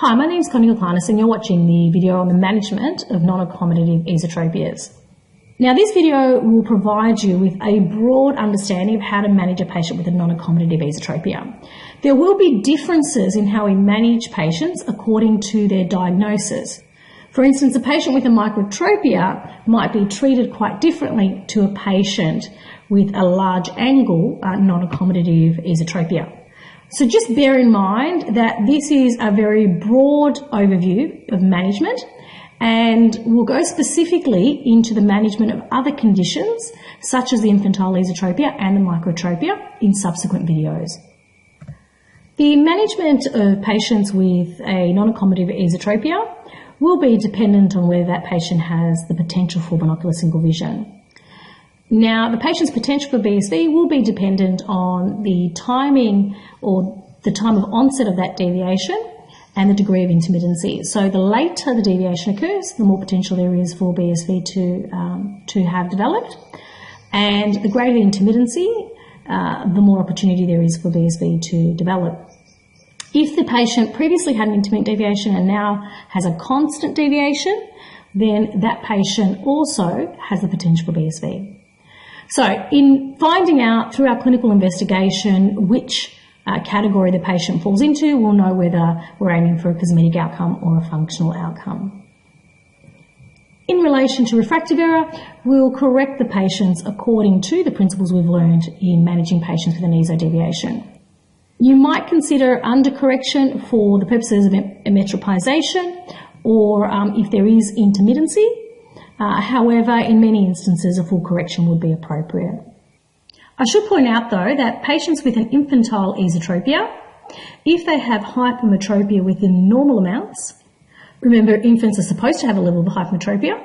Hi, my name is Connie Goclanis and you're watching the video on the management of non-accommodative esotropias. Now this video will provide you with a broad understanding of how to manage a patient with a non-accommodative esotropia. There will be differences in how we manage patients according to their diagnosis. For instance, a patient with a microtropia might be treated quite differently to a patient with a large angle non-accommodative esotropia. So just bear in mind that this is a very broad overview of management, and we'll go specifically into the management of other conditions such as the infantile esotropia and the microtropia in subsequent videos. The management of patients with a non-accommodative esotropia will be dependent on whether that patient has the potential for binocular single vision. Now, the patient's potential for BSV will be dependent on the timing or the time of onset of that deviation and the degree of intermittency. So the later the deviation occurs, the more potential there is for BSV to have developed. And the greater the intermittency, the more opportunity there is for BSV to develop. If the patient previously had an intermittent deviation and now has a constant deviation, then that patient also has the potential for BSV. So in finding out through our clinical investigation which category the patient falls into, we'll know whether we're aiming for a cosmetic outcome or a functional outcome. In relation to refractive error, we'll correct the patients according to the principles we've learned in managing patients with an ESO deviation. You might consider undercorrection for the purposes of emmetropization or if there is intermittency. However, in many instances, a full correction would be appropriate. I should point out, though, that patients with an infantile esotropia, if they have hypermetropia within normal amounts, remember infants are supposed to have a level of hypermetropia,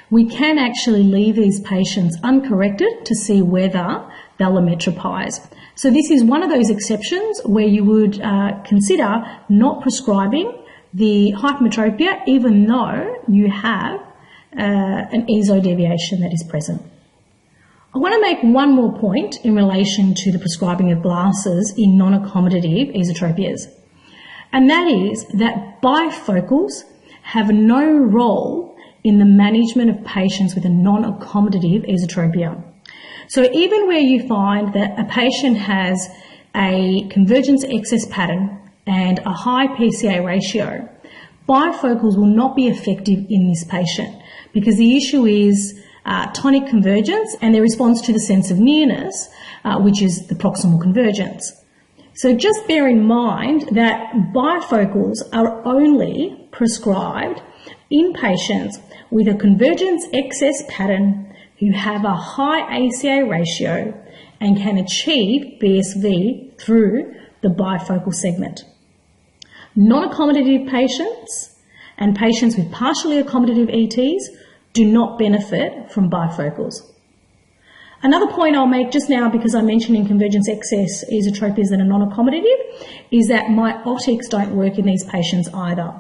we can actually leave these patients uncorrected to see whether they'll emmetropize. So this is one of those exceptions where you would consider not prescribing the hypermetropia even though you have an ESO deviation that is present. I want to make one more point in relation to the prescribing of glasses in non-accommodative esotropias, and that is that bifocals have no role in the management of patients with a non-accommodative esotropia. So even where you find that a patient has a convergence excess pattern and a high PCA ratio, bifocals will not be effective in this patient because the issue is tonic convergence and their response to the sense of nearness, which is the proximal convergence. So just bear in mind that bifocals are only prescribed in patients with a convergence excess pattern who have a high ACA ratio and can achieve BSV through the bifocal segment. Non-accommodative patients and patients with partially accommodative ETs do not benefit from bifocals. Another point I'll make just now, because I mentioned in convergence excess esotropias that are non-accommodative, is that myotics don't work in these patients either.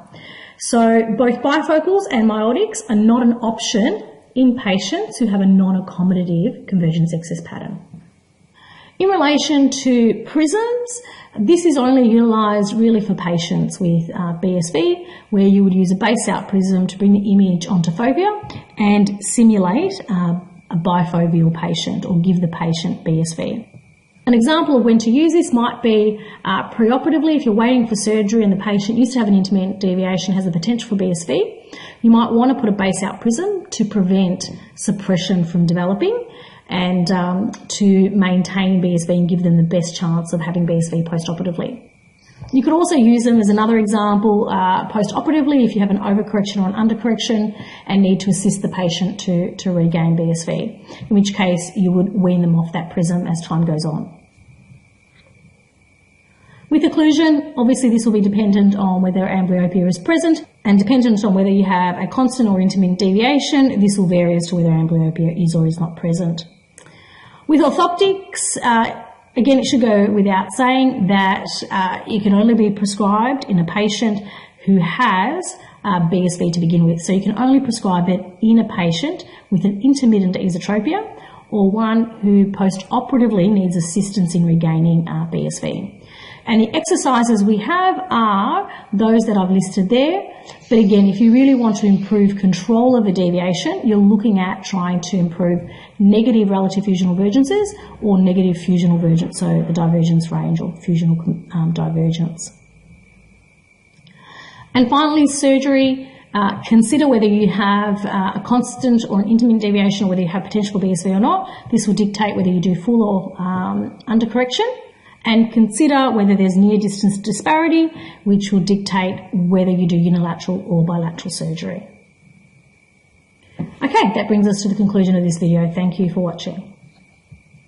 So both bifocals and myotics are not an option in patients who have a non-accommodative convergence excess pattern. In relation to prisms, this is only utilised really for patients with BSV, where you would use a base out prism to bring the image onto fovea and simulate a bifoveal patient or give the patient BSV. An example of when to use this might be preoperatively. If you're waiting for surgery and the patient used to have an intermittent deviation, has the potential for BSV, you might want to put a base out prism to prevent suppression from developing and to maintain BSV and give them the best chance of having BSV post-operatively. You could also use them as another example post-operatively if you have an overcorrection or an undercorrection and need to assist the patient to regain BSV, in which case you would wean them off that prism as time goes on. With occlusion, obviously this will be dependent on whether amblyopia is present and dependent on whether you have a constant or intermittent deviation. This will vary as to whether amblyopia is or is not present. With orthoptics, again, it should go without saying that it can only be prescribed in a patient who has BSV to begin with. So you can only prescribe it in a patient with an intermittent esotropia or one who post-operatively needs assistance in regaining BSV. And the exercises we have are those that I've listed there. But again, if you really want to improve control of a deviation, you're looking at trying to improve negative relative fusional divergences or negative fusional divergence, so the divergence range or fusional divergence. And finally, surgery. Consider whether you have a constant or an intermittent deviation, or whether you have potential for BSV or not. This will dictate whether you do full or undercorrection. And consider whether there's near distance disparity, which will dictate whether you do unilateral or bilateral surgery. Okay, that brings us to the conclusion of this video. Thank you for watching.